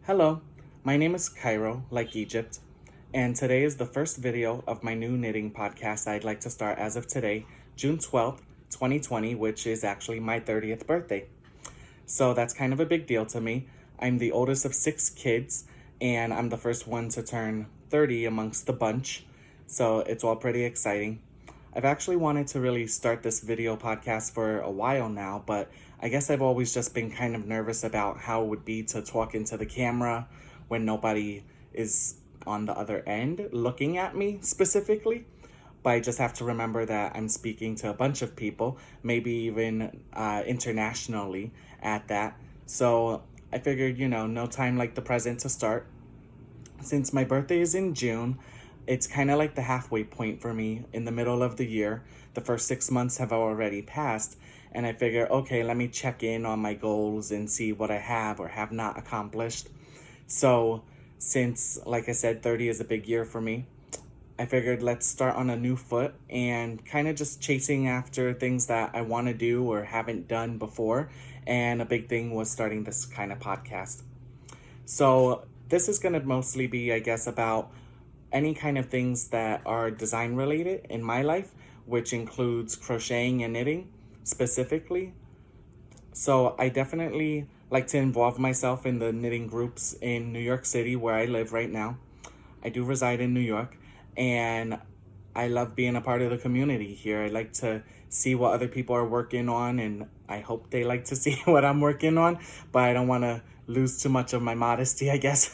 Hello, my name is Cairo, like Egypt, and today is the first video of my new knitting podcast I'd like to start as of today, June 12th, 2020, which is actually my 30th birthday. So that's kind of a big deal to me. I'm the oldest of 6 kids, and I'm the first one to turn 30 amongst the bunch, so it's all pretty exciting. I've actually wanted to really start this video podcast for a while now, but I guess I've always just been kind of nervous about how it would be to talk into the camera when nobody is on the other end looking at me specifically. But I just have to remember that I'm speaking to a bunch of people, maybe even internationally at that. So I figured, no time like the present to start. Since my birthday is in June, it's kind of like the halfway point for me in the middle of the year. The first 6 months have already passed, and I figure, okay, let me check in on my goals and see what I have or have not accomplished. So, since, like I said, 30 is a big year for me, I figured let's start on a new foot and kind of just chasing after things that I want to do or haven't done before. And a big thing was starting this kind of podcast. So, this is going to mostly be, I guess, about any kind of things that are design related in my life, which includes crocheting and knitting specifically. So I definitely like to involve myself in the knitting groups in New York City, where I live right now. I do reside in New York, and I love being a part of the community here. I like to see what other people are working on, and I hope they like to see what I'm working on, but I don't want to lose too much of my modesty, I guess.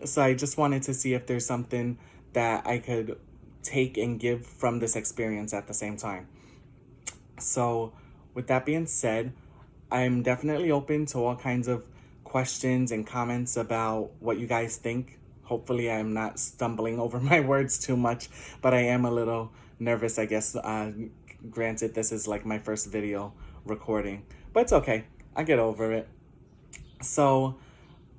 So I just wanted to see if there's something that I could take and give from this experience at the same time. So with that being said, I'm definitely open to all kinds of questions and comments about what you guys think. Hopefully I'm not stumbling over my words too much, but I am a little nervous, I guess. Granted, this is like my first video recording, but it's okay. I get over it. So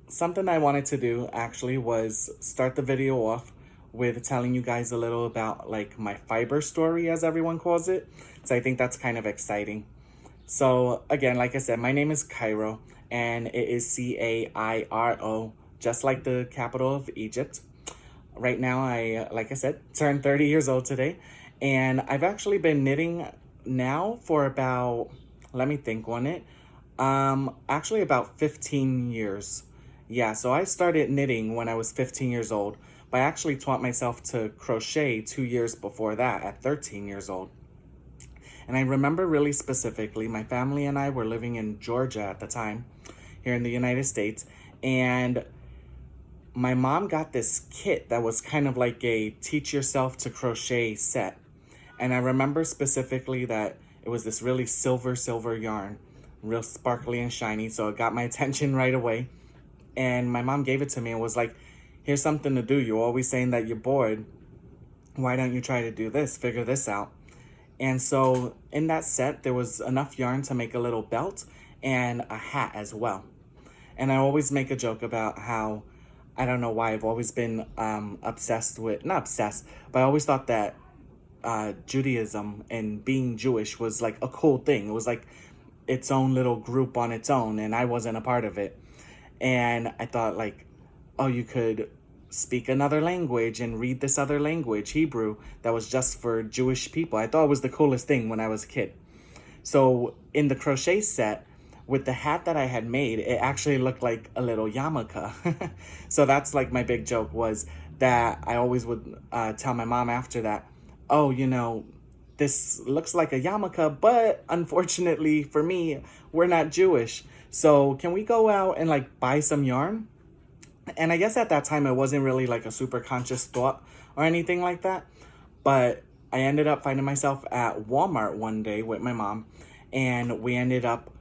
something I wanted to do actually was start the video off with telling you guys a little about like my fiber story, as everyone calls it. So I think that's kind of exciting. So again, like I said, my name is Cairo, and it is Cairo, just like the capital of Egypt. Right now, like I said, turned 30 years old today, and I've actually been knitting now for about, let me think on it, actually about 15 years. Yeah, so I started knitting when I was 15 years old, but I actually taught myself to crochet 2 years before that at 13 years old. And I remember really specifically, my family and I were living in Georgia at the time, here in the United States, and my mom got this kit that was kind of like a teach yourself to crochet set. And I remember specifically that it was this really silver yarn, real sparkly and shiny, so it got my attention right away. And my mom gave it to me and was like, here's something to do. You're always saying that you're bored. Why don't you try to do this? Figure this out. And so in that set, there was enough yarn to make a little belt and a hat as well. And I always make a joke about how, I don't know why, I've always been obsessed with, not obsessed, but I always thought that Judaism and being Jewish was like a cool thing. It was like its own little group on its own, and I wasn't a part of it. And I thought like, oh, you could speak another language and read this other language, Hebrew, that was just for Jewish people. I thought it was the coolest thing when I was a kid. So in the crochet set, with the hat that I had made, it actually looked like a little yarmulke. So that's like my big joke, was that I always would tell my mom after that, oh, this looks like a yarmulke, but unfortunately for me, we're not Jewish. So can we go out and like buy some yarn? And I guess at that time, it wasn't really like a super conscious thought or anything like that. But I ended up finding myself at Walmart one day with my mom, and we ended up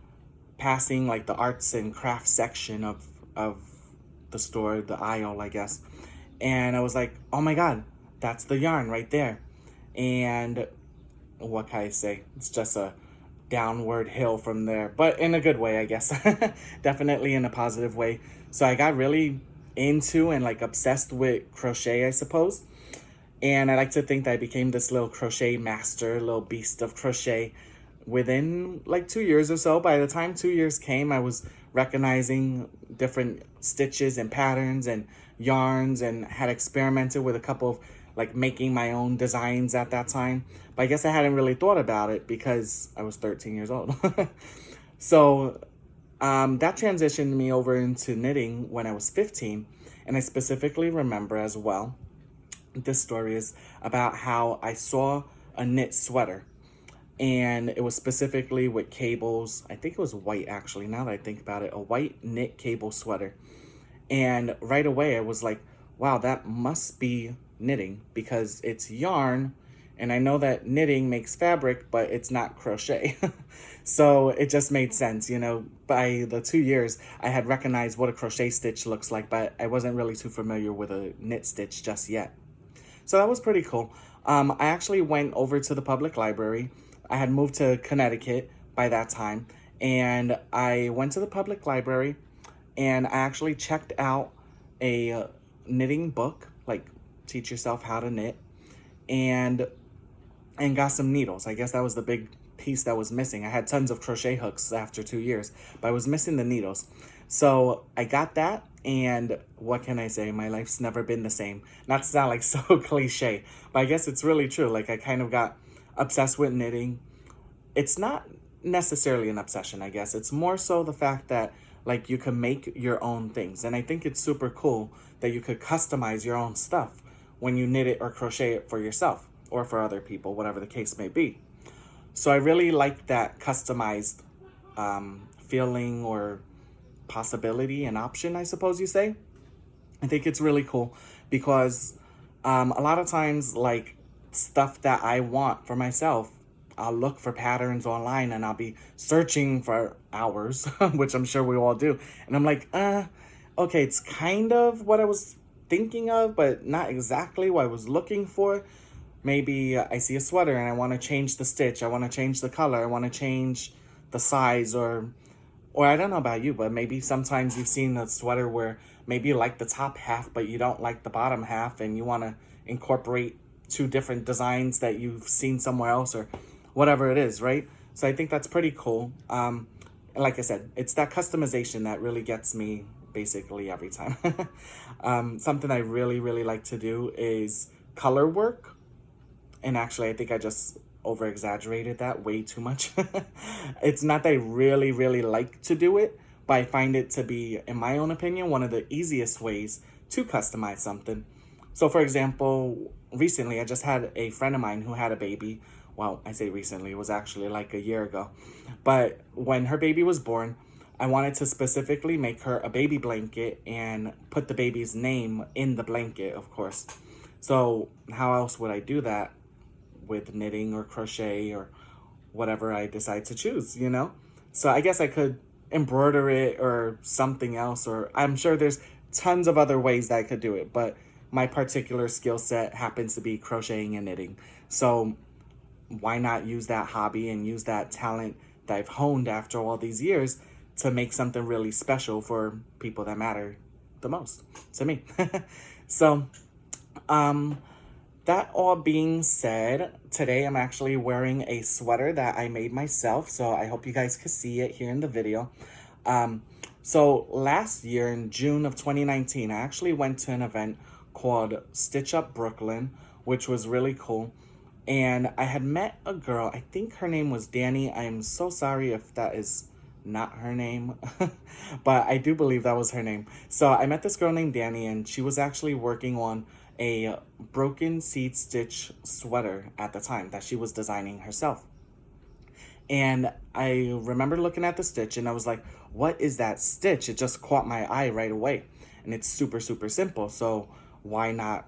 passing like the arts and crafts section of the store, the aisle, I guess. And I was like, oh my God, that's the yarn right there. And what can I say? It's just a downward hill from there, but in a good way, I guess. Definitely in a positive way. So I got really into and like obsessed with crochet, I suppose. And I like to think that I became this little crochet master, little beast of crochet, within like 2 years or so. By the time 2 years came, I was recognizing different stitches and patterns and yarns, and had experimented with a couple of like making my own designs at that time. But I guess I hadn't really thought about it because I was 13 years old. So that transitioned me over into knitting when I was 15. And I specifically remember as well, this story is about how I saw a knit sweater. And it was specifically with cables. I think it was white, actually, now that I think about it. A white knit cable sweater. And right away I was like, wow, that must be knitting, because it's yarn. And I know that knitting makes fabric, but it's not crochet. So it just made sense, you know. By the 2 years, I had recognized what a crochet stitch looks like, but I wasn't really too familiar with a knit stitch just yet. So that was pretty cool. I actually went over to the public library. I had moved to Connecticut by that time, and I went to the public library, and I actually checked out a knitting book, like Teach Yourself How to Knit, and got some needles. I guess that was the big piece that was missing. I had tons of crochet hooks after 2 years, but I was missing the needles. So I got that, and what can I say? My life's never been the same. Not to sound like so cliche, but I guess it's really true. Like, I kind of got obsessed with knitting. It's not necessarily an obsession, I guess. It's more so the fact that, like, you can make your own things. And I think it's super cool that you could customize your own stuff when you knit it or crochet it for yourself or for other people, whatever the case may be. So I really like that customized feeling or possibility and option, I suppose you say. I think it's really cool because a lot of times, like, stuff that I want for myself, I'll look for patterns online and I'll be searching for hours, which I'm sure we all do. And I'm like, okay, it's kind of what I was thinking of, but not exactly what I was looking for. Maybe I see a sweater and I want to change the stitch. I want to change the color. I want to change the size, or I don't know about you, but maybe sometimes you've seen a sweater where maybe you like the top half, but you don't like the bottom half, and you want to incorporate two different designs that you've seen somewhere else, or whatever it is, right? So I think that's pretty cool. Like I said, it's that customization that really gets me basically every time. Something I really, really like to do is color work. And actually, I think I just over-exaggerated that way too much. It's not that I really, really like to do it, but I find it to be, in my own opinion, one of the easiest ways to customize something. So, for example, recently I just had a friend of mine who had a baby. Well, I say recently, it was actually like a year ago. But when her baby was born, I wanted to specifically make her a baby blanket and put the baby's name in the blanket, of course. So how else would I do that? With knitting or crochet or whatever I decide to choose, you know? So I guess I could embroider it or something else, or I'm sure there's tons of other ways that I could do it, but my particular skill set happens to be crocheting and knitting. So why not use that hobby and use that talent that I've honed after all these years to make something really special for people that matter the most to me. So, that all being said, today I'm actually wearing a sweater that I made myself, so I hope you guys can see it here in the video. So last year in June of 2019, I actually went to an event called Stitch Up Brooklyn, which was really cool. And I had met a girl, I think her name was Danny. I am so sorry if that is not her name, but I do believe that was her name. So I met this girl named Danny, and she was actually working on a broken seed stitch sweater at the time that she was designing herself. And I remember looking at the stitch and I was like, what is that stitch? It just caught my eye right away. And it's super, super simple. So why not,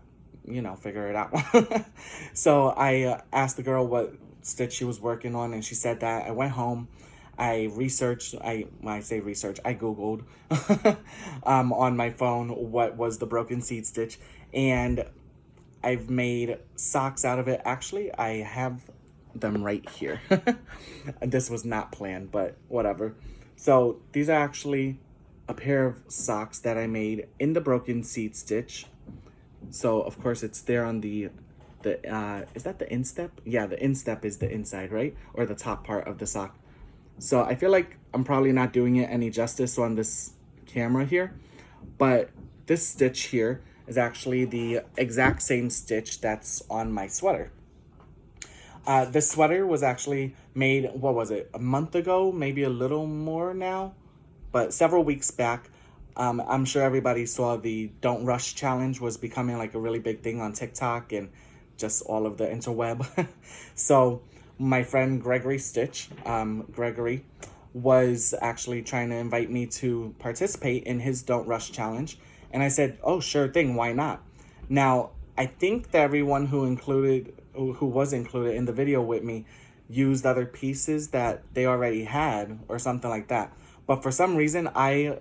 figure it out? So I asked the girl what stitch she was working on, and she said that. I went home. I researched, when I say research, I Googled on my phone what was the broken seed stitch, and I've made socks out of it. Actually, I have them right here. And this was not planned, but whatever. So these are actually a pair of socks that I made in the broken seed stitch. So of course it's there on the is that the instep? Yeah, the instep is the inside, right? Or the top part of the sock. So I feel like I'm probably not doing it any justice on this camera here, but this stitch here is actually the exact same stitch that's on my sweater. This sweater was actually made, what was it, a month ago, maybe a little more now, but several weeks back. I'm sure everybody saw the Don't Rush challenge was becoming like a really big thing on TikTok and just all of the interweb. So my friend Gregory Stitch, Gregory, was actually trying to invite me to participate in his Don't Rush challenge. And I said, oh, sure thing, why not? Now, I think that everyone who was included in the video with me used other pieces that they already had or something like that. But for some reason, I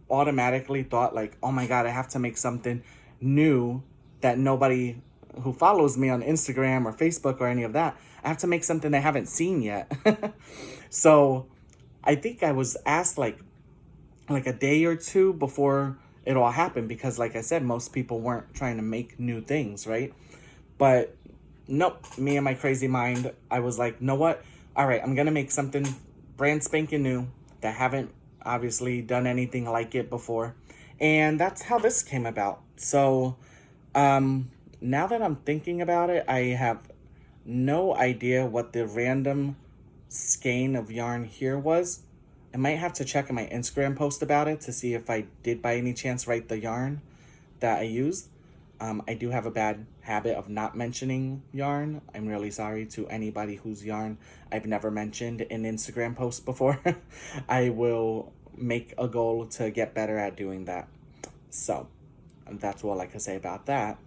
automatically thought like, oh my God, I have to make something new that nobody who follows me on Instagram or Facebook or any of that, I have to make something they haven't seen yet. So I think I was asked like a day or two before it all happened because like I said, most people weren't trying to make new things, right? But nope, me and my crazy mind, I was like, know what? All right, I'm gonna make something brand spanking new that haven't obviously done anything like it before. And that's how this came about. So now that I'm thinking about it, I have no idea what the random skein of yarn here was. I might have to check in my Instagram post about it to see if I did by any chance write the yarn that I used. I do have a bad habit of not mentioning yarn. I'm really sorry to anybody whose yarn I've never mentioned in Instagram posts before. I will make a goal to get better at doing that. So that's all I can say about that.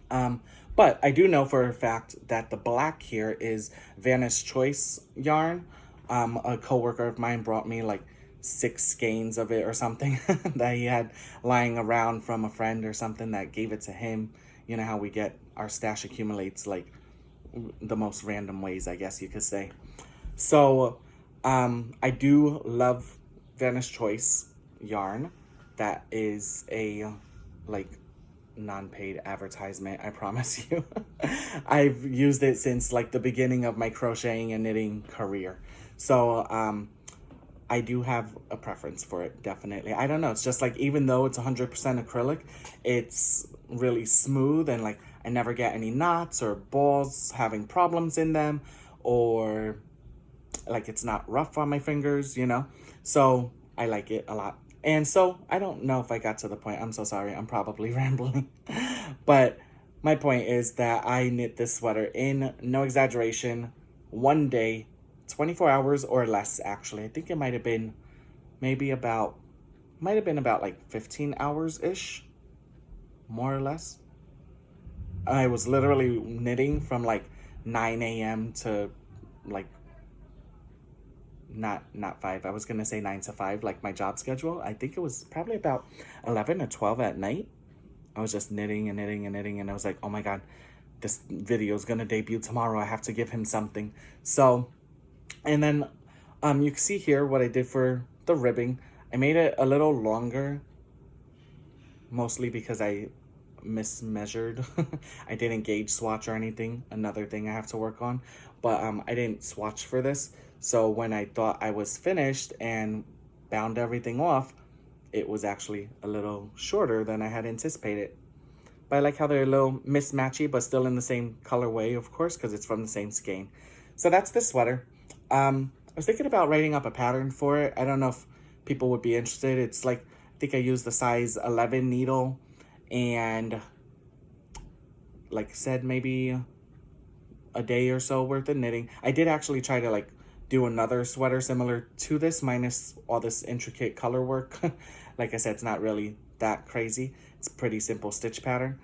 But I do know for a fact that the black here is Vanna's Choice yarn. A coworker of mine brought me like 6 skeins of it or something that he had lying around from a friend or something that gave it to him. You know how we get our stash accumulates like the most random ways, I guess you could say. So I do love Vanna's Choice yarn. That is a like non-paid advertisement, I promise you. I've used it since like the beginning of my crocheting and knitting career. So I do have a preference for it, definitely. I don't know, it's just like even though it's 100% acrylic, it's really smooth and like I never get any knots or balls having problems in them, or like it's not rough on my fingers, you know? So I like it a lot. And so I don't know if I got to the point. I'm so sorry. I'm probably rambling. But my point is that I knit this sweater in, no exaggeration, one day, 24 hours or less, actually. I think it might have been about like 15 hours-ish, more or less. I was literally knitting from like 9 a.m. to like not 5. I was gonna say 9 to 5, like my job schedule. I think it was probably about 11 or 12 at night. I was just knitting and knitting and knitting, and I was like, oh my God, this video is gonna debut tomorrow. I have to give him something. So, and then you can see here what I did for the ribbing. I made it a little longer, mostly because I mismeasured. I didn't gauge swatch or anything. Another thing I have to work on. But I didn't swatch for this. So when I thought I was finished and bound everything off, it was actually a little shorter than I had anticipated. But I like how they're a little mismatchy, but still in the same colorway, of course, because it's from the same skein. So that's the sweater. I was thinking about writing up a pattern for it. I don't know if people would be interested. It's like, I think I used the size 11 needle, and like I said, maybe a day or so worth of knitting. I did actually try to like do another sweater similar to this, minus all this intricate color work. Like I said, it's not really that crazy. It's a pretty simple stitch pattern.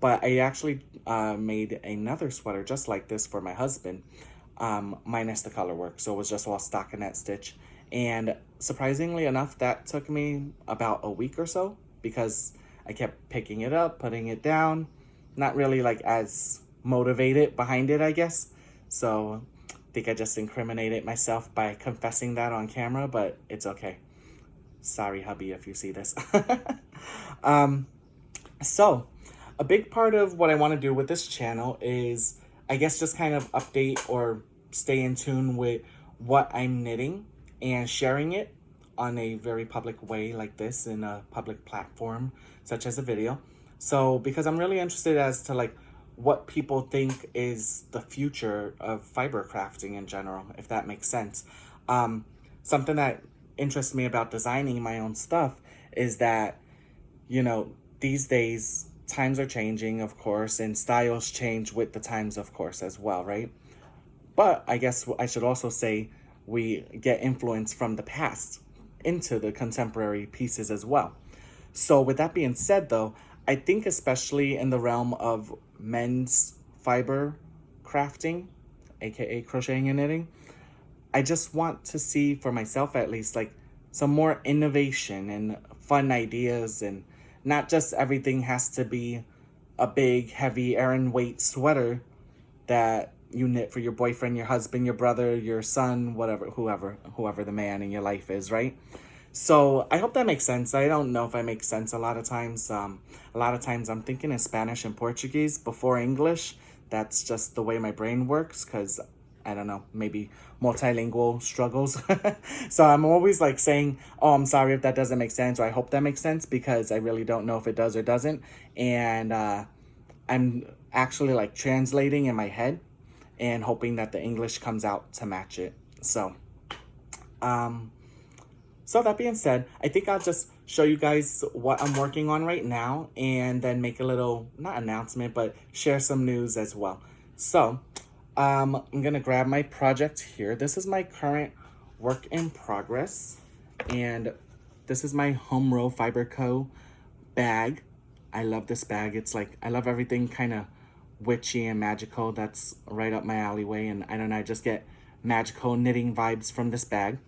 But I actually made another sweater just like this for my husband, minus the color work. So it was just all stockinette stitch. And surprisingly enough, that took me about a week or so because I kept picking it up, putting it down. Not really like as motivated behind it, I guess. So I think I just incriminated myself by confessing that on camera, but it's okay. Sorry, hubby, if you see this. So A big part of what I want to do with this channel is, I guess, just kind of update or stay in tune with what I'm knitting and sharing it on a very public way like this in a public platform such as a video. So because I'm really interested as to like what people think is the future of fiber crafting in general, if that makes sense. Something that interests me about designing my own stuff is that, you know, these days times are changing, of course, and styles change with the times, of course, as well, right? But I guess I should also say we get influence from the past into the contemporary pieces as well. So with that being said, though, I think especially in the realm of men's fiber crafting, aka crocheting and knitting, I just want to see for myself at least like some more innovation and fun ideas, and not just everything has to be a big heavy Aran weight sweater that you knit for your boyfriend, your husband, your brother, your son, whatever, whoever the man in your life is, right? So I hope that makes sense. I don't know if I make sense a lot of times. A lot of times I'm thinking in Spanish and Portuguese before English. That's just the way my brain works because I don't know, maybe multilingual struggles. So I'm always like saying, oh, I'm sorry if that doesn't make sense, or I hope that makes sense, because I really don't know if it does or doesn't. And I'm actually like translating in my head and hoping that the English comes out to match it. So that being said, I think I'll just show you guys what I'm working on right now and then make a little, not announcement, but share some news as well. So I'm going to grab my project here. This is my current work in progress. And this is my Home Row Fiber Co. bag. I love this bag. It's like, I love everything kind of witchy and magical. That's right up my alleyway. And I don't know, I just get magical knitting vibes from this bag.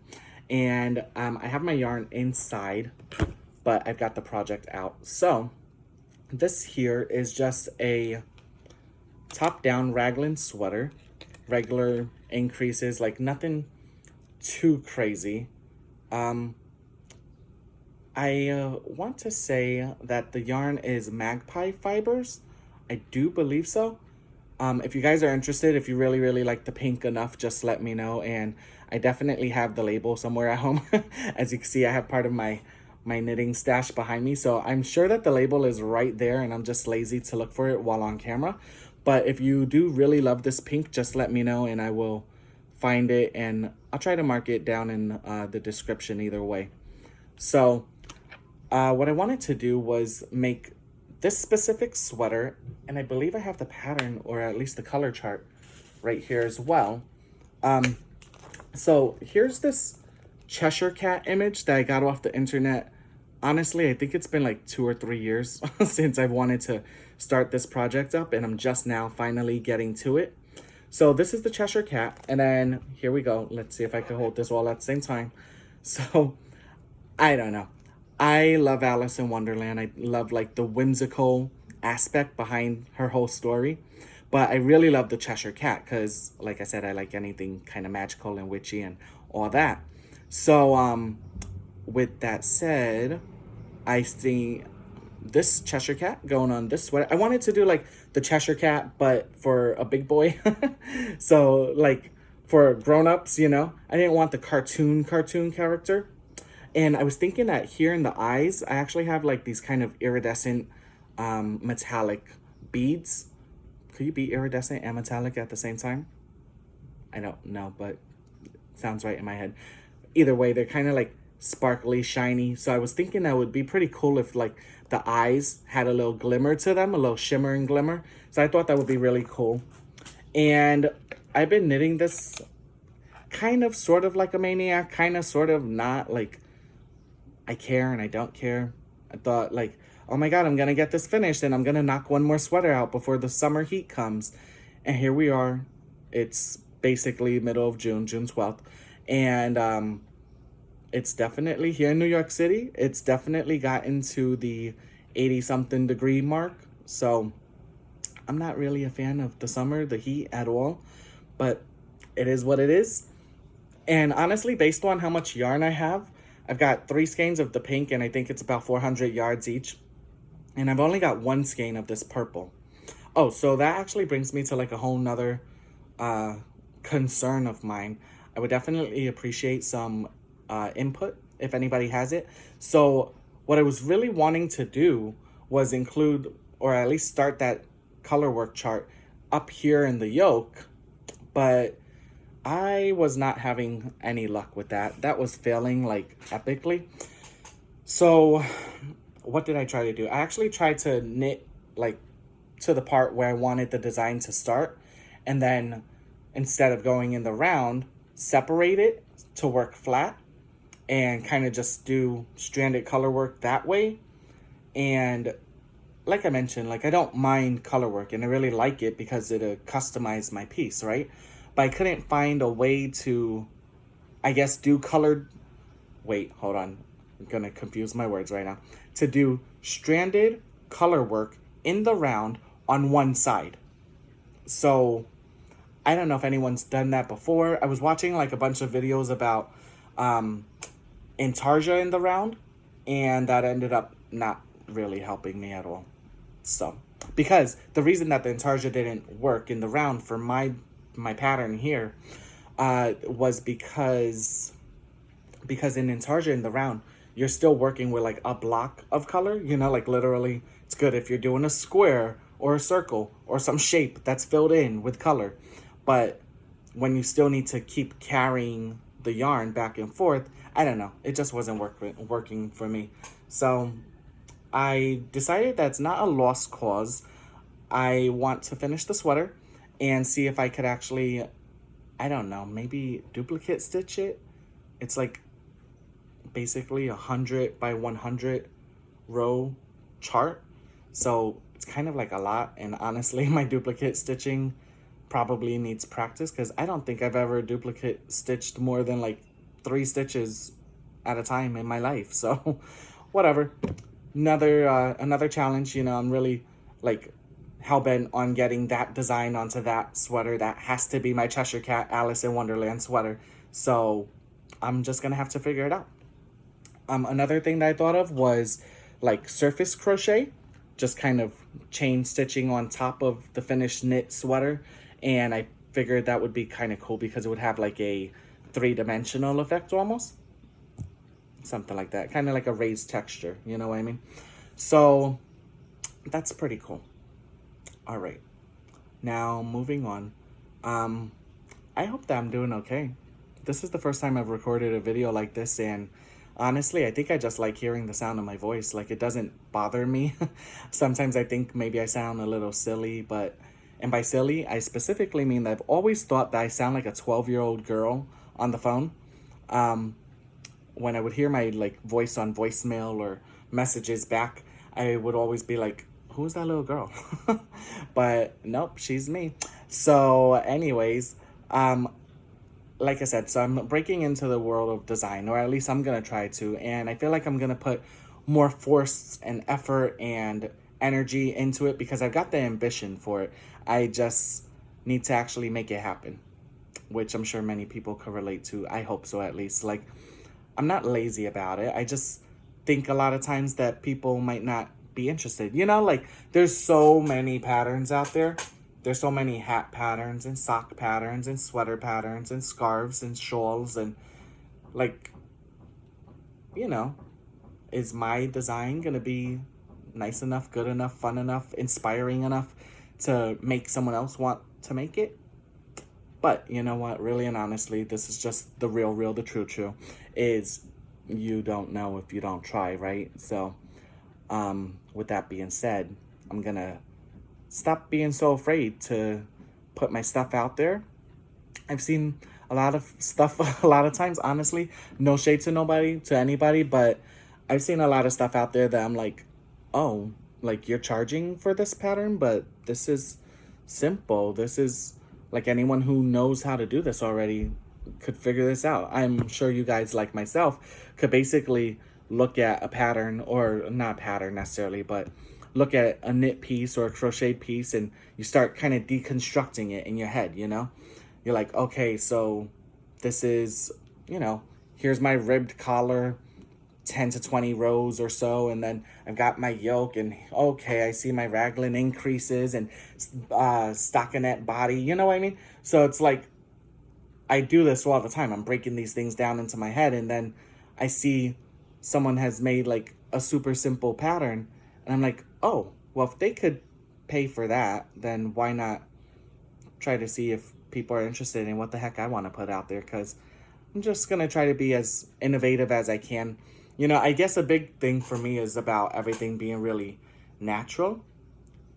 And I have my yarn inside, but I've got the project out. So this here is just a top-down raglan sweater, regular increases, like nothing too crazy. I want to say that the yarn is Magpie Fibers. I do believe so. If you guys are interested, if you really like the pink enough, just let me know. And I definitely have the label somewhere at home. As you can see, I have part of my knitting stash behind me. So I'm sure that the label is right there, and I'm just lazy to look for it while on camera. But if you do really love this pink, just let me know and I will find it. And I'll try to mark it down in the description either way. So what I wanted to do was make this specific sweater, and I believe I have the pattern, or at least the color chart, right here as well. So here's this Cheshire cat image that I got off the internet. Honestly, I think it's been like 2 or 3 years since I've wanted to start this project up, and I'm just now finally getting to it. So this is the Cheshire cat, and then here we go. Let's see if I can hold this all at the same time. So I don't know. I love Alice in Wonderland. I love like the whimsical aspect behind her whole story. But I really love the Cheshire cat because, like I said, I like anything kind of magical and witchy and all that. So with that said, I see this Cheshire cat going on this sweater. I wanted to do like the Cheshire cat, but for a big boy. So like for grown-ups, you know, I didn't want the cartoon character. And I was thinking that here in the eyes, I actually have like these kind of iridescent metallic beads. Could you be iridescent and metallic at the same time? I don't know, but it sounds right in my head. Either way, they're kind of like sparkly, shiny. So I was thinking that would be pretty cool if like the eyes had a little glimmer to them, a little shimmer and glimmer. So I thought that would be really cool. And I've been knitting this kind of sort of like a maniac, kind of sort of not. Like I care and I don't care. I thought like, oh my God, I'm going to get this finished and I'm going to knock one more sweater out before the summer heat comes. And here we are. It's basically middle of June, June 12th. And it's definitely here in New York City. It's definitely gotten to the 80-something degree mark. So I'm not really a fan of the summer, the heat at all. But it is what it is. And honestly, based on how much yarn I have, I've got 3 skeins of the pink, and I think it's about 400 yards each. And I've only got one skein of this purple. Oh, so that actually brings me to like a whole nother uh, concern of mine. I would definitely appreciate some input if anybody has it. So, what I was really wanting to do was include, or at least start that color work chart up here in the yoke, but I was not having any luck with that. That was failing like epically. So, what did I try to do? I actually tried to knit like to the part where I wanted the design to start, and then instead of going in the round, separate it to work flat and kind of just do stranded color work that way. And like I mentioned, like I don't mind color work and I really like it because it customized my piece, right? But I couldn't find a way to, I guess, do colored. Wait, hold on. I'm gonna confuse my words right now. To do stranded color work in the round on one side. So I don't know if anyone's done that before. I was watching like a bunch of videos about um, intarsia in the round, and that ended up not really helping me at all. So, because the reason that the intarsia didn't work in the round for my pattern here was because in intarsia in the round, you're still working with like a block of color, you know, like literally it's good if you're doing a square or a circle or some shape that's filled in with color. But when you still need to keep carrying the yarn back and forth, I don't know, it just wasn't working for me. So I decided that's not a lost cause. I want to finish the sweater and see if I could actually, I don't know, maybe duplicate stitch it. It's like basically 100 by 100 row chart. So it's kind of like a lot. And honestly, my duplicate stitching probably needs practice because I don't think I've ever duplicate stitched more than like 3 stitches at a time in my life. So whatever. Another challenge, you know, I'm really like hell-bent on getting that design onto that sweater. That has to be my Cheshire Cat Alice in Wonderland sweater. So I'm just gonna have to figure it out. Another thing that I thought of was like surface crochet, just kind of chain stitching on top of the finished knit sweater. And I figured that would be kind of cool because it would have like a three-dimensional effect almost. Something like that, kind of like a raised texture, you know what I mean? So that's pretty cool. All right, now moving on. I hope that I'm doing okay. This is the first time I've recorded a video like this, and honestly, I think I just like hearing the sound of my voice. Like, it doesn't bother me. Sometimes I think maybe I sound a little silly, but, and by silly, I specifically mean that I've always thought that I sound like a 12-year-old girl on the phone. When I would hear my like voice on voicemail or messages back, I would always be like, who's that little girl? But nope, she's me. So anyways, like I said, so I'm breaking into the world of design, or at least I'm gonna try to, and I feel like I'm gonna put more force and effort and energy into it because I've got the ambition for it. I just need to actually make it happen, which I'm sure many people could relate to. I hope so, at least. Like, I'm not lazy about it. I just think a lot of times that people might not be interested. You know, like there's so many patterns out there. There's so many hat patterns and sock patterns and sweater patterns and scarves and shawls and like, you know, is my design going to be nice enough, good enough, fun enough, inspiring enough to make someone else want to make it? But you know what, really and honestly, this is just the real, the true, is you don't know if you don't try, right? So, with that being said, I'm gonna stop being so afraid to put my stuff out there. I've seen a lot of stuff a lot of times, honestly, no shade to nobody, to anybody, but I've seen a lot of stuff out there that I'm like, oh, like you're charging for this pattern, but this is simple. This is like anyone who knows how to do this already could figure this out. I'm sure you guys, like myself, could basically look at a pattern, or not pattern necessarily, but look at a knit piece or a crochet piece and you start kind of deconstructing it in your head, you know? You're like, okay, so this is, you know, here's my ribbed collar. 10 to 20 rows or so, and then I've got my yoke, and okay, I see my raglan increases and stockinette body, you know what I mean? So it's like I do this all the time. I'm breaking these things down into my head, and then I see someone has made like a super simple pattern, and I'm like, oh, well, if they could pay for that, then why not try to see if people are interested in what the heck I want to put out there? Because I'm just going to try to be as innovative as I can. You know, I guess a big thing for me is about everything being really natural.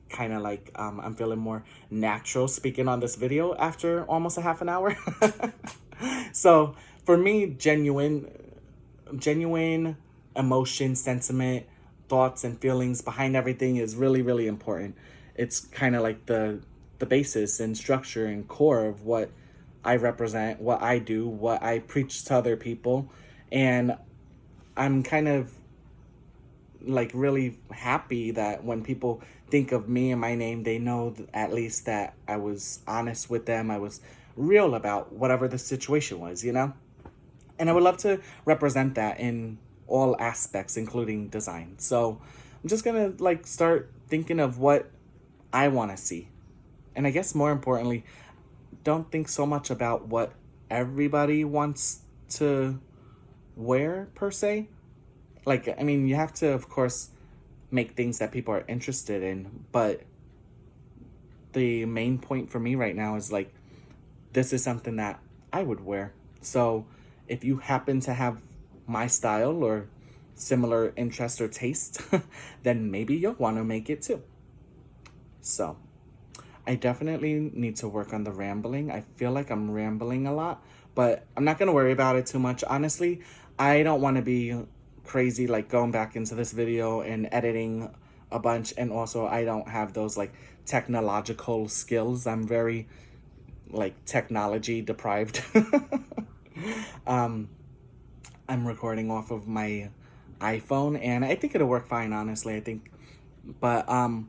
Kind of like I'm feeling more natural speaking on this video after almost a half an hour. So for me, genuine emotion, sentiment, thoughts, and feelings behind everything is really, really important. It's kind of like the basis and structure and core of what I represent, what I do, what I preach to other people. And I'm kind of like really happy that when people think of me and my name, they know at least that I was honest with them. I was real about whatever the situation was, you know? And I would love to represent that in all aspects, including design. So I'm just gonna like start thinking of what I want to see. And I guess more importantly, don't think so much about what everybody wants to wear per se. Like, I mean, you have to, of course, make things that people are interested in, but the main point for me right now is like, this is something that I would wear. So if you happen to have my style or similar interest or taste, then maybe you'll want to make it too. So I definitely need to work on the rambling. I feel like I'm rambling a lot, but I'm not going to worry about it too much. Honestly, I don't want to be crazy like going back into this video and editing a bunch, and also I don't have those like technological skills. I'm very like technology deprived. I'm recording off of my iPhone, and I think it'll work fine, honestly. I think, but I'm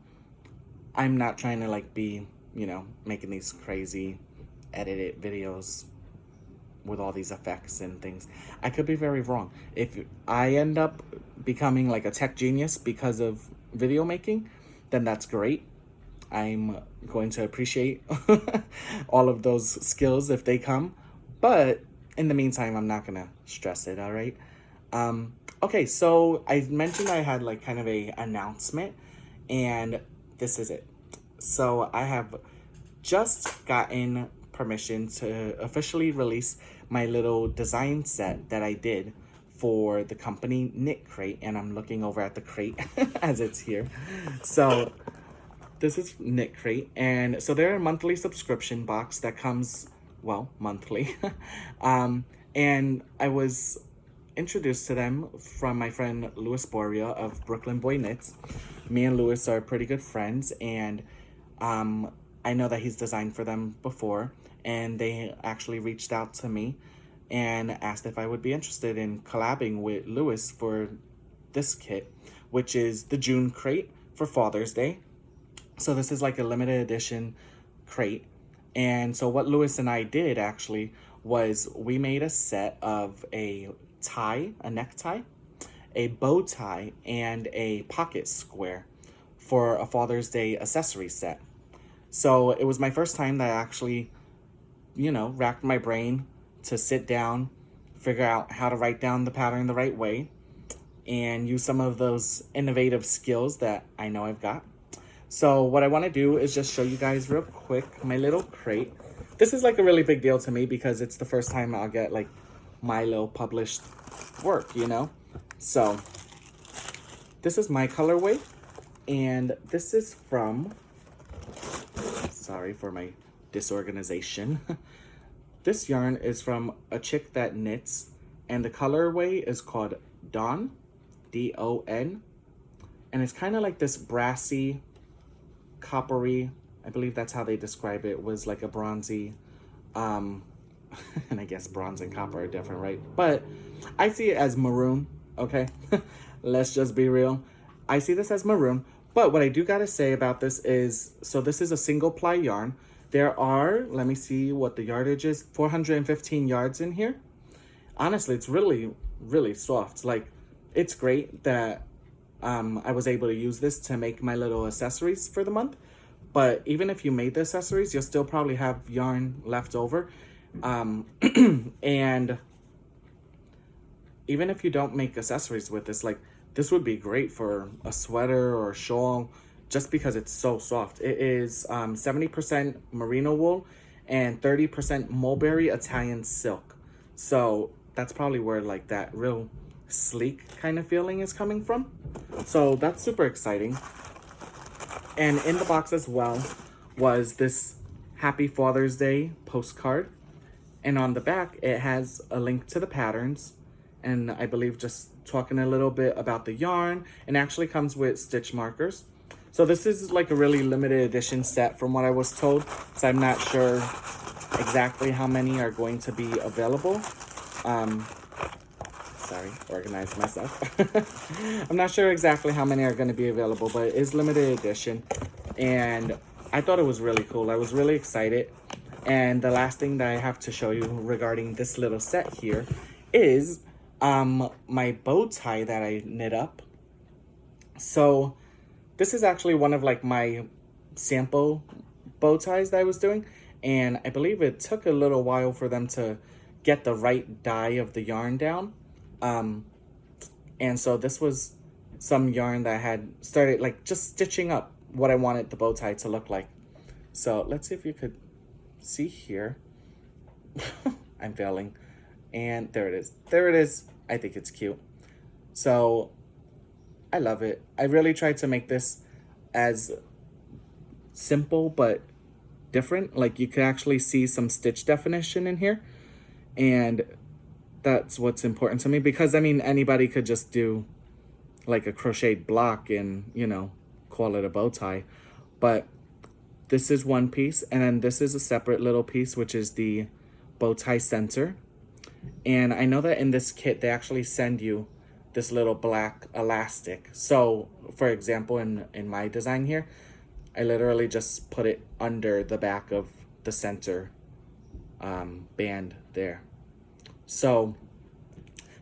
not trying to like be, you know, making these crazy edited videos with all these effects and things. I could be very wrong. If I end up becoming like a tech genius because of video making, then that's great. I'm going to appreciate all of those skills if they come. But in the meantime, I'm not gonna stress it, all right? Okay, so I mentioned I had like kind of a announcement, and this is it. So I have just gotten permission to officially release my little design set that I did for the company Knit Crate, and I'm looking over at the crate as it's here. So this is Knit Crate, and so they're a monthly subscription box that comes, well, monthly. And I was introduced to them from my friend Louis Boria of Brooklyn Boy Knits. Me and Louis are pretty good friends, and I know that he's designed for them before, and they actually reached out to me and asked if I would be interested in collabing with Louis for this kit, which is the June crate for Father's Day. So this is like a limited edition crate. And so what Louis and I did actually was we made a set of a tie, a necktie, a bow tie, and a pocket square for a Father's Day accessory set. So it was my first time that I actually, you know, racked my brain to sit down, figure out how to write down the pattern the right way, and use some of those innovative skills that I know I've got. So what I want to do is just show you guys real quick my little crate. This is like a really big deal to me because it's the first time I'll get like my little published work, you know? So this is my colorway, and this is from, sorry for my disorganization. This yarn is from a chick that knits, and the colorway is called Dawn, D-O-N, and it's kind of like this brassy, coppery, I believe that's how they describe it, was like a bronzy, and I guess bronze and copper are different, right? But I see it as maroon, okay? Let's just be real. I see this as maroon, but what I do gotta say about this is, so this is a single ply yarn. There are, let me see what the yardage is, 415 yards in here. Honestly, it's really, really soft. Like, it's great that I was able to use this to make my little accessories for the month. But even if you made the accessories, you'll still probably have yarn left over. And even if you don't make accessories with this, like, this would be great for a sweater or a shawl, just because it's so soft. It is 70% merino wool and 30% mulberry Italian silk. So that's probably where like that real sleek kind of feeling is coming from. So that's super exciting. And in the box as well was this Happy Father's Day postcard. And on the back, it has a link to the patterns. And I believe just talking a little bit about the yarn, and actually comes with stitch markers. So this is like a really limited edition set from what I was told. So I'm not sure exactly how many are going to be available. Sorry, organize myself. I'm not sure exactly how many are going to be available, but it is limited edition. And I thought it was really cool. I was really excited. And the last thing that I have to show you regarding this little set here is my bow tie that I knit up. So this is actually one of like my sample bow ties that I was doing. And I believe it took a little while for them to get the right dye of the yarn down. And so this was some yarn that I had started like just stitching up what I wanted the bow tie to look like. So let's see if you could see here. I'm failing. And there it is. There it is. I think it's cute. So I love it. I really tried to make this as simple but different. Like you can actually see some stitch definition in here. And that's what's important to me, because I mean anybody could just do like a crocheted block and, you know, call it a bow tie. But this is one piece, and then this is a separate little piece, which is the bow tie center. And I know that in this kit they actually send you this little black elastic. So for example, in my design here, I literally just put it under the back of the center band there. So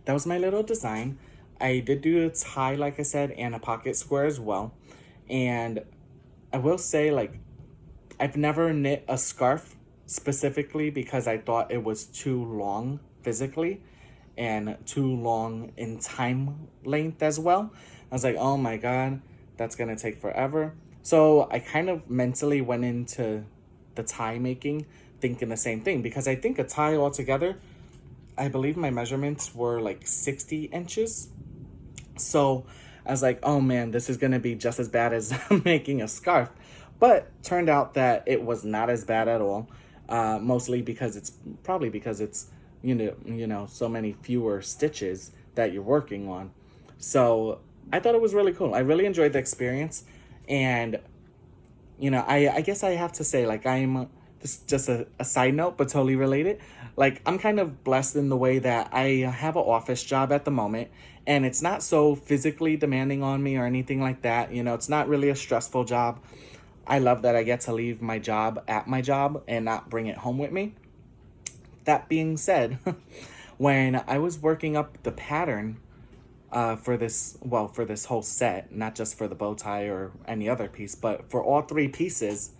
that was my little design. I did do a tie, like I said, and a pocket square as well. And I will say, like, I've never knit a scarf specifically because I thought it was too long physically and too long in time length as well. I was like, oh my God, that's gonna take forever. So I kind of mentally went into the tie making thinking the same thing, because I think a tie altogether, I believe my measurements were like 60 inches. So I was like, oh man, this is gonna be just as bad as making a scarf. But turned out that it was not as bad at all. Mostly because it's you know, so many fewer stitches that you're working on. So I thought it was really cool. I really enjoyed the experience. And, you know, I guess I have to say, like, this is just a side note, but totally related. Like, I'm kind of blessed in the way that I have an office job at the moment, and it's not so physically demanding on me or anything like that. You know, it's not really a stressful job. I love that I get to leave my job at my job and not bring it home with me. That being said, when I was working up the pattern for this whole set, not just for the bow tie or any other piece, but for all three pieces,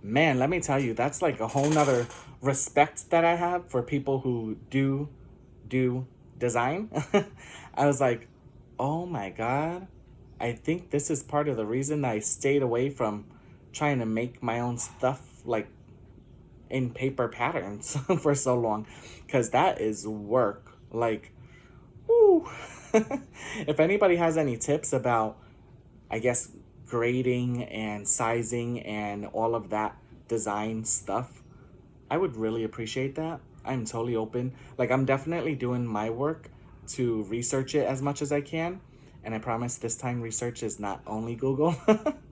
man, let me tell you, that's like a whole nother respect that I have for people who do design. I was like, oh my God, I think this is part of the reason I stayed away from trying to make my own stuff like in paper patterns for so long, because that is work. Like, whoo. If anybody has any tips about, I guess, grading and sizing and all of that design stuff, I would really appreciate that. I'm totally open. Like, I'm definitely doing my work to research it as much as I can. And I promise this time research is not only Google.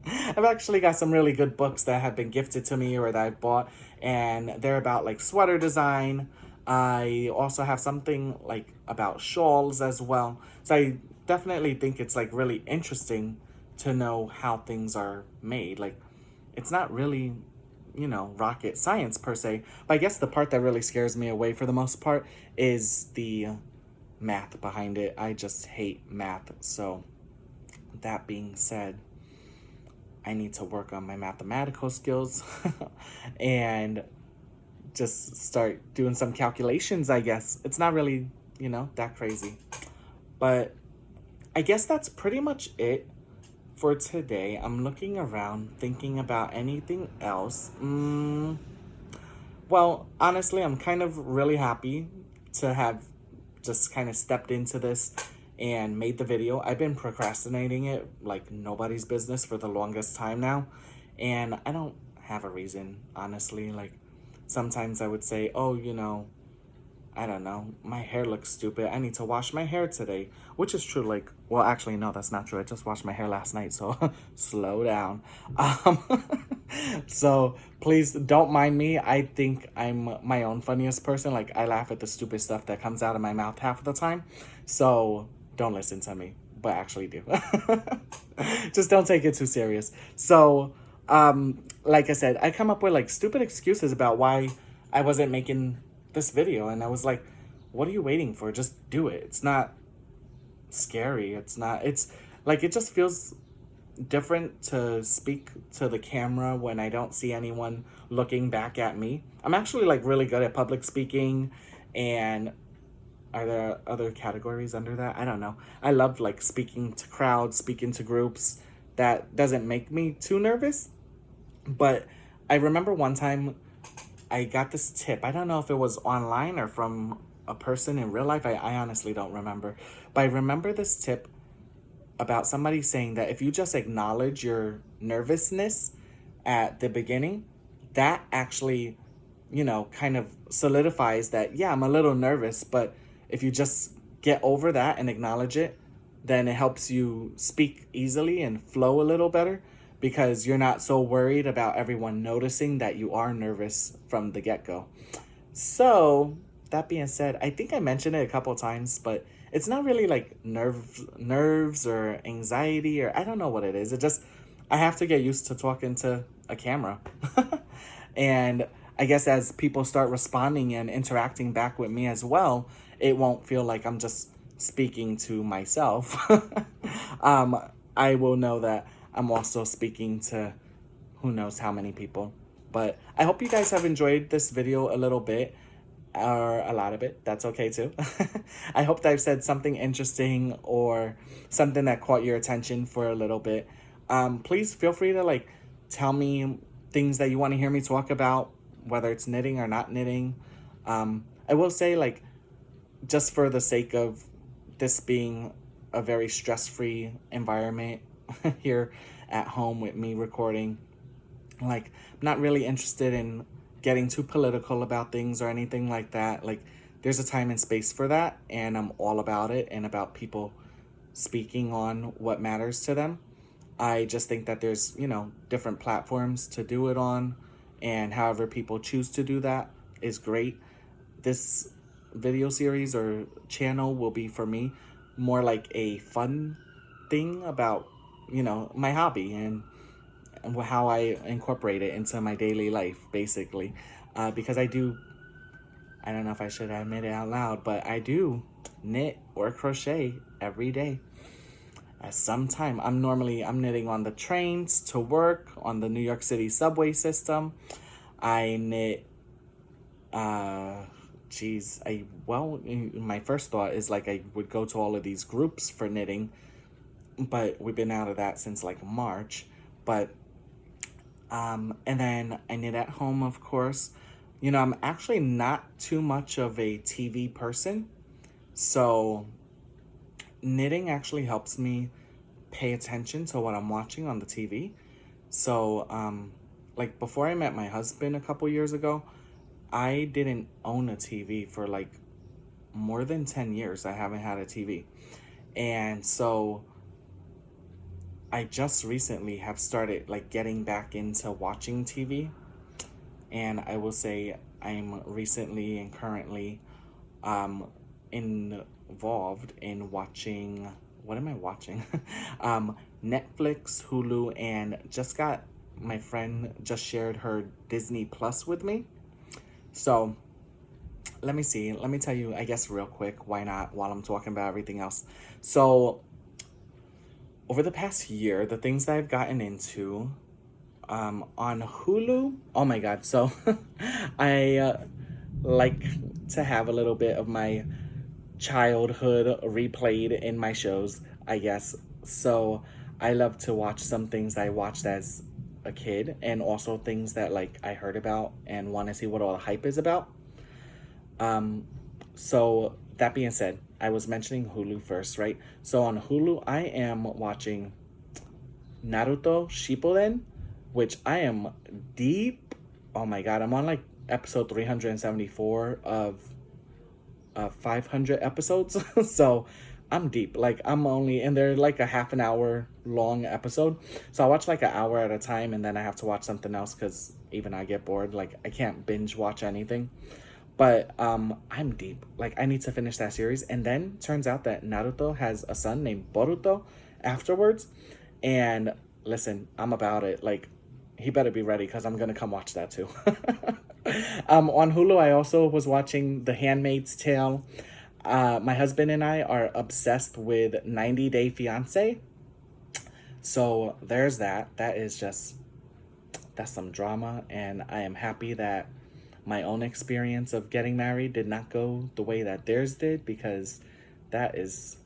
I've actually got some really good books that have been gifted to me or that I bought, and they're about like sweater design. I also have something like about shawls as well. So I definitely think it's like really interesting to know how things are made. Like, it's not really, you know, rocket science per se, but I guess the part that really scares me away for the most part is the math behind it. I just hate math. So that being said, I need to work on my mathematical skills and just start doing some calculations, I guess. It's not really, that crazy. But I guess that's pretty much it for today. I'm looking around thinking about anything else. Well, honestly, I'm kind of really happy to have just kind of stepped into this and made the video. I've been procrastinating it like nobody's business for the longest time now. And I don't have a reason, honestly. Like sometimes I would say, oh, I don't know, my hair looks stupid. I need to wash my hair today, which is true. Like, well, actually, no, that's not true. I just washed my hair last night, so slow down. So please don't mind me. I think I'm my own funniest person. Like, I laugh at the stupid stuff that comes out of my mouth half of the time. So don't listen to me, but actually do. Just don't take it too serious. So, like I said, I come up with like stupid excuses about why I wasn't making this video, and I was like, what are you waiting for? Just do it. It's not scary. It's like, it just feels different to speak to the camera when I don't see anyone looking back at me. I'm actually like really good at public speaking, and are there other categories under that? I don't know. I love like speaking to crowds, speaking to groups. That doesn't make me too nervous. But I remember one time I got this tip. I don't know if it was online or from a person in real life. I honestly don't remember. But I remember this tip about somebody saying that if you just acknowledge your nervousness at the beginning, that actually, kind of solidifies that, yeah, I'm a little nervous. But if you just get over that and acknowledge it, then it helps you speak easily and flow a little better, because you're not so worried about everyone noticing that you are nervous from the get-go. So, that being said, I think I mentioned it a couple times, but it's not really like nerves or anxiety, or I don't know what it is. It just, I have to get used to talking to a camera. And I guess as people start responding and interacting back with me as well, it won't feel like I'm just speaking to myself. I will know that I'm also speaking to who knows how many people. But I hope you guys have enjoyed this video a little bit, or a lot of it. That's okay too. I hope that I've said something interesting or something that caught your attention for a little bit. Please feel free to like tell me things that you want to hear me talk about, whether it's knitting or not knitting. I will say, like, just for the sake of this being a very stress-free environment here at home with me recording, like, I'm not really interested in getting too political about things or anything like that. Like, there's a time and space for that, and I'm all about it and about people speaking on what matters to them. I just think that there's, different platforms to do it on, and however people choose to do that is great. This video series or channel will be, for me, more like a fun thing about, my hobby and how I incorporate it into my daily life, basically. Because I don't know if I should admit it out loud, but I do knit or crochet every day. At some time, I'm knitting on the trains to work, on the New York City subway system. I knit, my first thought is like I would go to all of these groups for knitting, but we've been out of that since like March. But, and then I knit at home, of course. I'm actually not too much of a TV person, so knitting actually helps me pay attention to what I'm watching on the TV. So, like before I met my husband a couple years ago, I didn't own a TV for like more than 10 years. I haven't had a TV. And so I just recently have started like getting back into watching TV. And I will say I'm recently and currently involved in watching, what am I watching? Netflix, Hulu, and my friend just shared her Disney Plus with me. So let me see. Let me tell you, I guess, real quick. Why not? While I'm talking about everything else. So, over the past year, the things that I've gotten into on Hulu. Oh my God. So, I like to have a little bit of my childhood replayed in my shows, I guess. So, I love to watch some things I watched as a kid and also things that like I heard about and want to see what all the hype is about. So that being said, I was mentioning Hulu first, right? So on Hulu, I am watching Naruto Shippuden, which I am deep. Oh my God, I'm on like episode 374 of 500 episodes. So I'm deep. Like I'm only, and they're like a half an hour long episode. So I watch like an hour at a time and then I have to watch something else because even I get bored. Like I can't binge watch anything. But I'm deep. Like I need to finish that series. And then turns out that Naruto has a son named Boruto afterwards. And listen, I'm about it. Like he better be ready because I'm gonna come watch that too. On Hulu, I also was watching The Handmaid's Tale. My husband and I are obsessed with 90 Day Fiance. So there's that. That is just that's some drama, and I am happy that my own experience of getting married did not go the way that theirs did because that is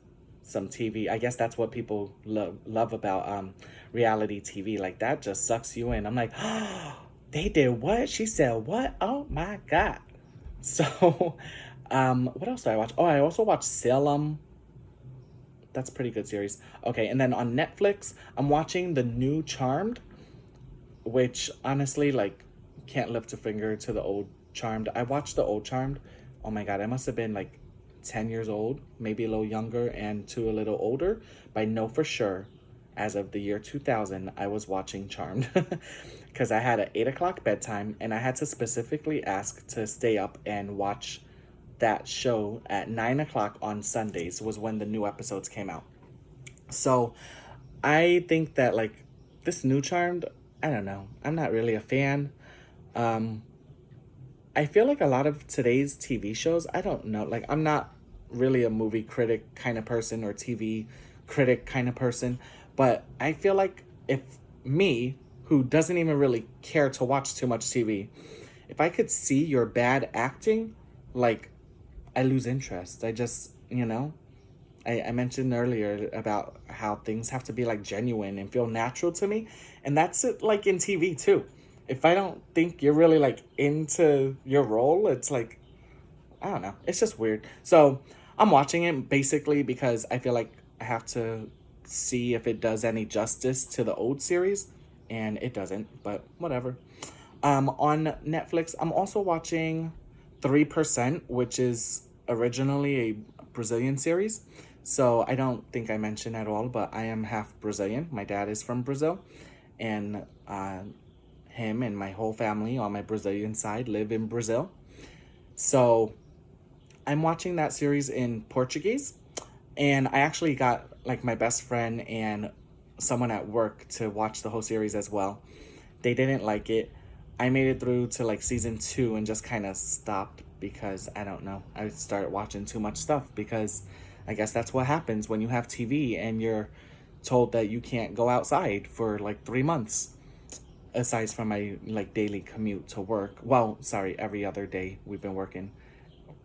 some TV. I guess that's what people love about reality TV. Like that just sucks you in. I'm like, oh, they did what? She said what? Oh my God. So, what else did I watch? Oh, I also watched Salem. That's a pretty good series. Okay, and then on Netflix, I'm watching the new Charmed, which honestly, like, can't lift a finger to the old Charmed. I watched the old Charmed. Oh my God, I must have been like 10 years old, maybe a little younger and to a little older. But I know for sure, as of the year 2000, I was watching Charmed because I had an 8 o'clock bedtime and I had to specifically ask to stay up and watch that show at 9 o'clock on Sundays, was when the new episodes came out. So I think that like this new Charmed, I don't know. I'm not really a fan. Um, I feel like a lot of today's TV shows, I don't know. Like I'm not really a movie critic kind of person or TV critic kind of person, but I feel like if me, who doesn't even really care to watch too much TV, if I could see your bad acting, like I lose interest. I just, I mentioned earlier about how things have to be like genuine and feel natural to me. And that's it like in TV too. If I don't think you're really like into your role, it's like, I don't know. It's just weird. So I'm watching it basically because I feel like I have to see if it does any justice to the old series. And it doesn't, but whatever. On Netflix, I'm also watching 3%, which is originally a Brazilian series. So I don't think I mentioned at all, but I am half Brazilian. My dad is from Brazil, and him and my whole family on my Brazilian side live in Brazil. So I'm watching that series in Portuguese, and I actually got like my best friend and someone at work to watch the whole series as well. They didn't like it. I made it through to like season 2 and just kind of stopped because I don't know. I started watching too much stuff because I guess that's what happens when you have TV and you're told that you can't go outside for like 3 months. Aside from my like daily commute to work. Well, sorry, every other day we've been working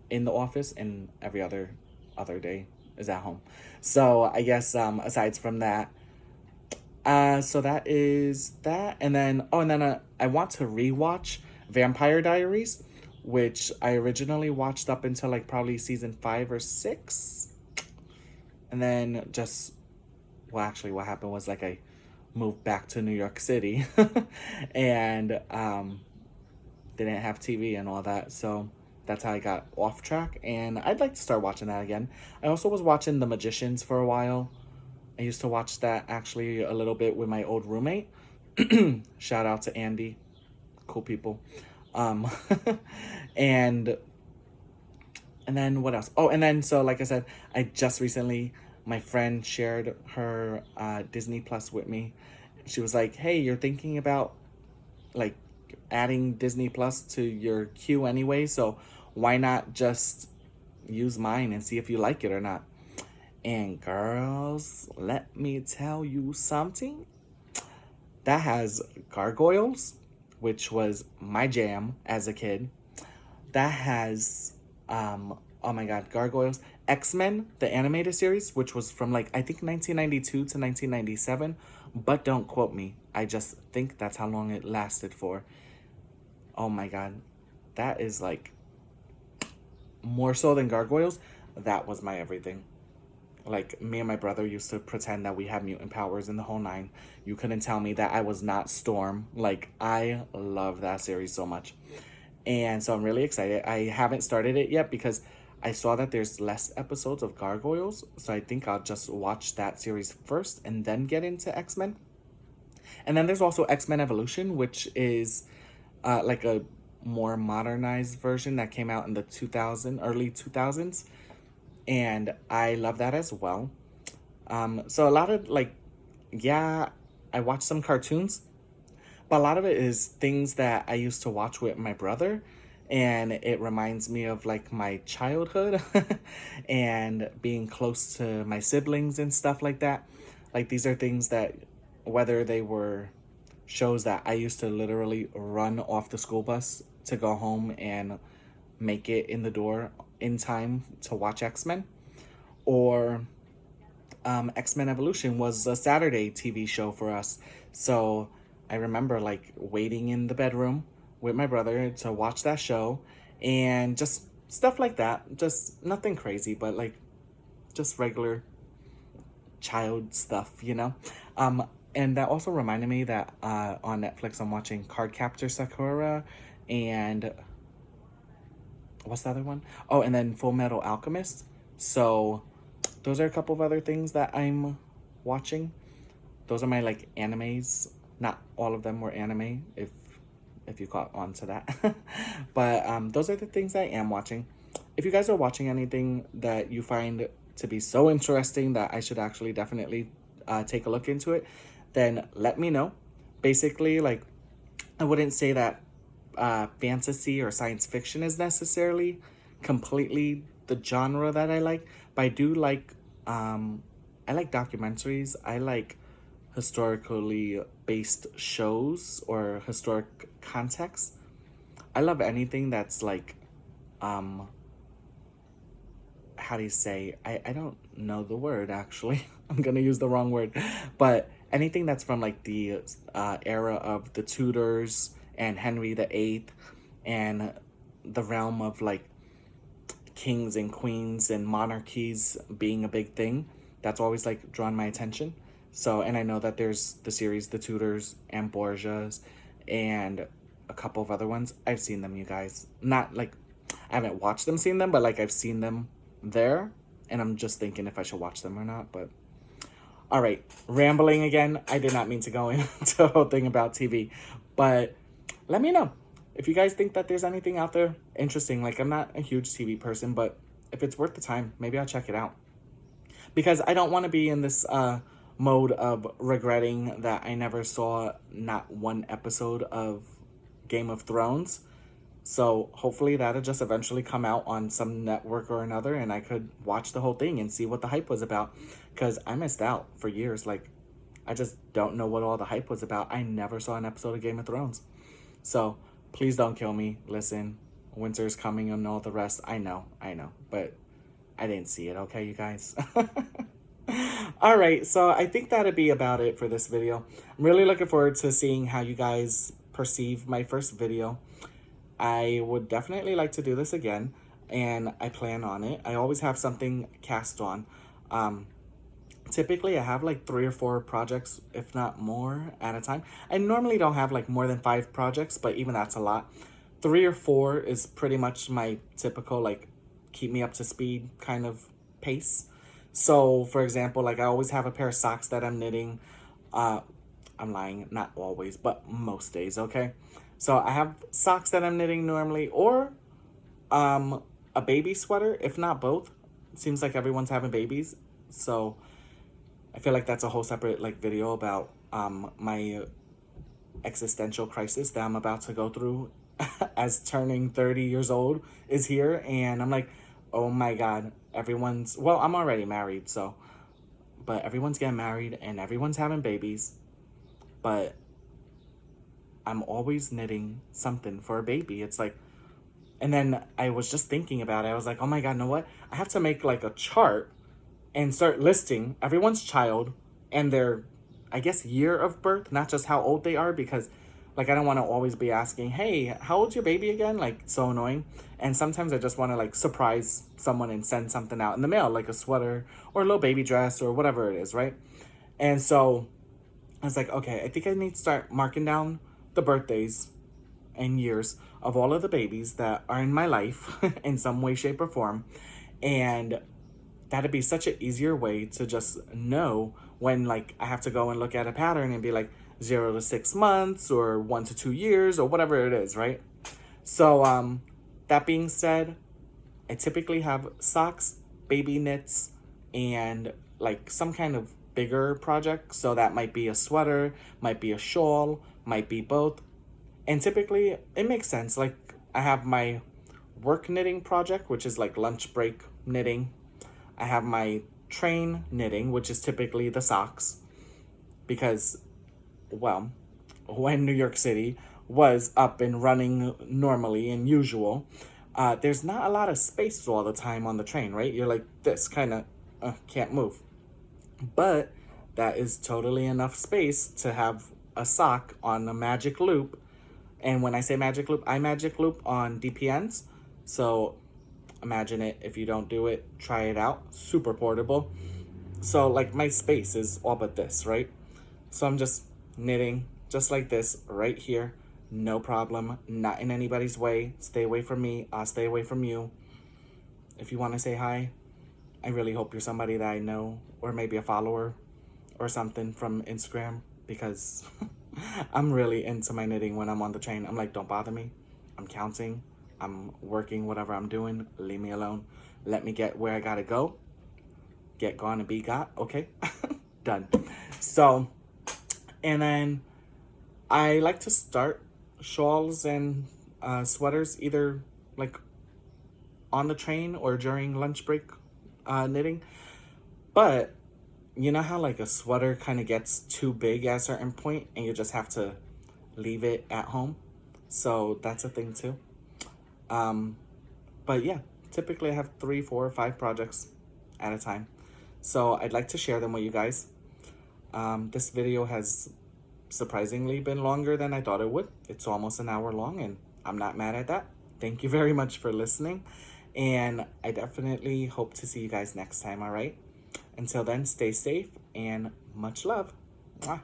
in the office and every other day is at home. So I guess aside from that, so that is that, and then I want to rewatch Vampire Diaries, which I originally watched up until like probably season 5 or 6, and then just well, actually, what happened was like I moved back to New York City, and didn't have TV and all that, so that's how I got off track. And I'd like to start watching that again. I also was watching The Magicians for a while. I used to watch that actually a little bit with my old roommate. Shout out to Andy. Cool people. Um, and then what else? Oh, and then so like I said, I just recently, my friend shared her Disney Plus with me. She was like, "Hey, you're thinking about like adding Disney Plus to your queue anyway, so why not just use mine and see if you like it or not? And girls, let me tell you something. That has gargoyles, which was my jam as a kid. That has, oh my God, gargoyles. X-Men, the animated series, which was from like, I think 1992 to 1997. But don't quote me. I just think that's how long it lasted for. Oh my God. That is like, more so than gargoyles, that was my everything. Like, me and my brother used to pretend that we had mutant powers in the whole nine. You couldn't tell me that I was not Storm. Like, I love that series so much. And so I'm really excited. I haven't started it yet because I saw that there's less episodes of Gargoyles. So I think I'll just watch that series first and then get into X-Men. And then there's also X-Men Evolution, which is like a more modernized version that came out in the early 2000s. And I love that as well. So a lot of like, yeah, I watch some cartoons, but a lot of it is things that I used to watch with my brother, and it reminds me of like my childhood and being close to my siblings and stuff like that. Like, these are things that, whether they were shows that I used to literally run off the school bus to go home and make it in the door in time to watch X-Men, or X-Men Evolution was a Saturday TV show for us. So I remember like waiting in the bedroom with my brother to watch that show, and just stuff like that. Just nothing crazy, but like just regular child stuff. And that also reminded me that on Netflix I'm watching Cardcaptor Sakura, and what's the other one? Oh, and then Full Metal Alchemist. So those are a couple of other things that I'm watching. Those are my like animes. Not all of them were anime, if you caught on to that. But those are the things I am watching. If you guys are watching anything that you find to be so interesting that I should actually definitely take a look into it, then let me know. Basically, like, I wouldn't say that fantasy or science fiction is necessarily completely the genre that I like, but I do like, I like documentaries. I like historically based shows or historic context. I love anything that's like, how do you say? I don't know the word actually. I'm gonna use the wrong word, but anything that's from like the era of the Tudors and Henry VIII, and the realm of like kings and queens and monarchies being a big thing. That's always like drawn my attention. So, and I know that there's the series The Tudors and Borgias and a couple of other ones. I've seen them, you guys. Not like, I haven't watched them, seen them, but like I've seen them there, and I'm just thinking if I should watch them or not. But all right, rambling again. I did not mean to go into a whole thing about TV, but let me know if you guys think that there's anything out there interesting. Like, I'm not a huge TV person, but if it's worth the time, maybe I'll check it out. Because I don't want to be in this mode of regretting that I never saw not one episode of Game of Thrones. So hopefully that'll just eventually come out on some network or another, and I could watch the whole thing and see what the hype was about. Because I missed out for years. Like, I just don't know what all the hype was about. I never saw an episode of Game of Thrones. So please don't kill me. Listen, winter's coming and all the rest. I know. But I didn't see it, okay, you guys? All right, so I think that'd be about it for this video. I'm really looking forward to seeing how you guys perceive my first video. I would definitely like to do this again, and I plan on it. I always have something cast on. Typically, I have like 3 or 4 projects, if not more, at a time. I normally don't have like more than 5 projects, but even that's a lot. 3 or 4 is pretty much my typical, like, keep me up to speed kind of pace. So, for example, like, I always have a pair of socks that I'm knitting. I'm lying, not always, but most days, okay? So I have socks that I'm knitting normally, or a baby sweater, if not both. It seems like everyone's having babies, so I feel like that's a whole separate like video about my existential crisis that I'm about to go through as turning 30 years old is here. And I'm like, oh my God, everyone's, well, I'm already married, so, but everyone's getting married and everyone's having babies. But I'm always knitting something for a baby. It's like, and then I was just thinking about it. I was like, oh my God, you know what? I have to make like a chart and start listing everyone's child and their, I guess, year of birth, not just how old they are, because like I don't want to always be asking, hey, how old's your baby again? Like, so annoying. And sometimes I just want to like surprise someone and send something out in the mail, like a sweater or a little baby dress or whatever it is, right? And so I was like, okay, I think I need to start marking down the birthdays and years of all of the babies that are in my life in some way, shape, or form. And that'd be such an easier way to just know when like I have to go and look at a pattern and be like 0 to 6 months or 1 to 2 years or whatever it is, right? So that being said, I typically have socks, baby knits, and like some kind of bigger project. So that might be a sweater, might be a shawl, might be both. And typically it makes sense. Like I have my work knitting project, which is like lunch break knitting. I have my train knitting, which is typically the socks, because, well, when New York City was up and running normally and usual, there's not a lot of space all the time on the train, right? You're like this, kind of can't move. But that is totally enough space to have a sock on a magic loop. And when I say magic loop, I magic loop on DPNs. So imagine it. If you don't do it, try it out. Super portable. So like my space is all but this, right? So I'm just knitting just like this right here. No problem. Not in anybody's way. Stay away from me. I'll stay away from you. If you want to say hi, I really hope you're somebody that I know, or maybe a follower or something from Instagram, because I'm really into my knitting when I'm on the train. I'm like, don't bother me. I'm counting. I'm working, whatever I'm doing. Leave me alone. Let me get where I gotta go. Get gone and be got. Okay. Done. So, and then I like to start shawls and sweaters either like on the train or during lunch break knitting. But you know how like a sweater kind of gets too big at a certain point and you just have to leave it at home? So that's a thing too. But yeah, typically I have 3, 4, 5 projects at a time. So I'd like to share them with you guys. This video has surprisingly been longer than I thought it would. It's almost an hour long and I'm not mad at that. Thank you very much for listening. And I definitely hope to see you guys next time, all right? Until then, stay safe and much love. Mwah.